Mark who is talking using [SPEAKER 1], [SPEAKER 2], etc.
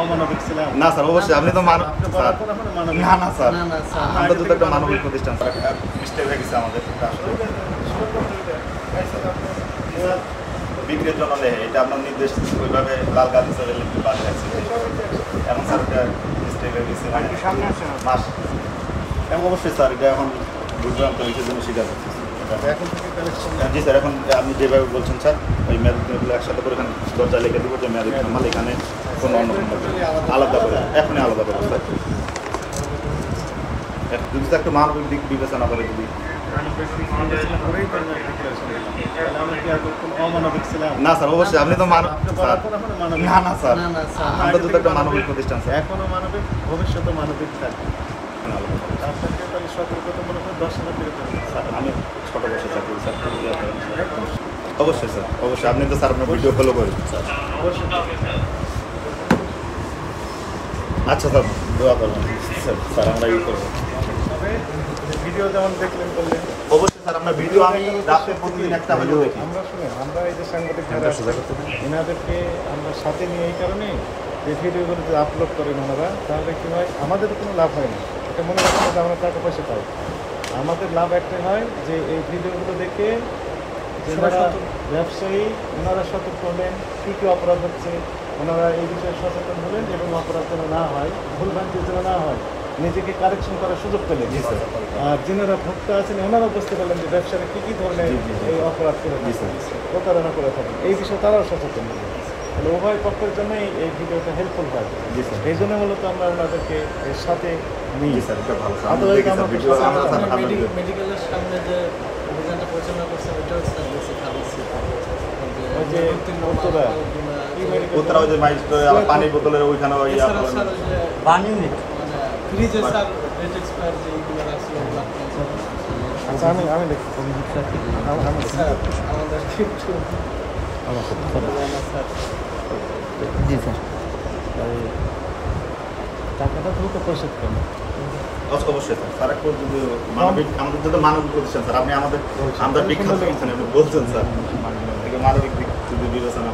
[SPEAKER 1] অমানবিক ছিলাম?
[SPEAKER 2] না স্যার, অবশ্যই আপনি তো না না স্যার, আমরা তো একটা মানবিক প্রতিষ্ঠান স্যার। মিস্টেক হয়ে গেছে আমাদের বিক্রির জন্য নেই, এটা আপনার নির্দেশ ওইভাবে লাল গাড়ি হিসাবে লিখতে পারে এখন স্যার এটা মিস্টেক হয়ে গেছে মাস এবং অবশ্যই স্যার এটা এখন বুঝভ্রান্ত হয়েছে জন্য স্বীকার করছি।
[SPEAKER 1] এখন থেকে কালেকশন
[SPEAKER 2] জি স্যার, এখন আপনি যেভাবে বলছেন স্যার ওই মেয়াদগুলো একসাথে করে এখানে দরজা লিখে দেবো যে মেয়াদ মাল এখানে কোনো অন্য আলাদা করে এখনই আলাদা করে স্যার। যদি স্যার একটু মানবিক দিক বিবেচনা করে যদি
[SPEAKER 1] অমানবিক ছিলাম?
[SPEAKER 2] না স্যার, অবশ্যই আপনি তো না না স্যার, আমরা তো একটা মানবিক প্রতিষ্ঠান স্যার।
[SPEAKER 1] এখনো মানবিক, ভবিষ্যতে মানবিক থাকবে। আপনাকে তাহলে সতর্কতা মনে করে 10,000 টাকা
[SPEAKER 2] স্যার আমি ছোট বসে চাকরি স্যার। অবশ্যই স্যার, অবশ্যই আপনি তো স্যার আপনার ভিডিও ফলো করেন স্যার। আচ্ছা স্যার, দোয়া করবেন স্যার, আমরা ই করবো।
[SPEAKER 1] ভিডিও যেমন দেখলেন বললেন,
[SPEAKER 2] অবশ্যই স্যার, আপনার ভিডিও আমি রাতে প্রতিদিন একটা ভিডিও দেখি।
[SPEAKER 1] আমরা এই যে সাংবাদিক যারা এনাদেরকে আমরা সাথে নিয়ে এই কারণে যে ভিডিওগুলো যদি আপলোড করেন ওনারা, তাহলে কী হয়, আমাদের কোনো লাভ হয় না। এটা মনে রাখবেন যে আমরা টাকা পয়সা পাই। আমাদের লাভ একটাই হয় যে এই ভিডিওগুলো দেখে যারা ব্যবসায়ী ওনারা সতর্ক হলেন, কী কী অপরাধ হচ্ছে, ওনারা এই বিষয়ে সচেতন হলেন এবং অপরাধ যেন না হয়, ভুলভ্রান্তি যেন না হয়, নিজেকে কারেকশন করার সুযোগ পেলেন। আর যিনারা ভোক্তা আছেন ওনারাও বুঝতে পারলেন যে ব্যবসাটা কী কী ধরনের এই অপরাধ করে প্রতারণা করে থাকেন, এই বিষয়ে তারাও সচেতন হলেন। তাহলে উভয় পক্ষের জন্যই এই ভিডিওটা হেল্পফুল হয়। এই জন্য মূলত আমরা ওনাদেরকে এর সাথে নিই।
[SPEAKER 3] মেডিকেলের সামনে যে অভিযানটা পরিচালনা করছে ওইটাও
[SPEAKER 2] উত্তরা ওই যে পানির বোতলের ওইখানে
[SPEAKER 3] পানি নেই ফ্রিজে স্যার ডেট এক্সপায়ার যে এইগুলো রাখছিল।
[SPEAKER 1] আচ্ছা আমি দেখি
[SPEAKER 3] স্যার আমাদের একটু
[SPEAKER 1] জি স্যার, টাকাটা দ্রুত পরিশোধ করেন।
[SPEAKER 2] অবশ্যই স্যার, স্যার একটু যদি মানবিক, আমাদের যদি মানবিক প্রতিষ্ঠান স্যার, আপনি আমাদের বিখ্যাত আপনি বলছেন স্যার, মানবিক দিক যদি বিবেচনা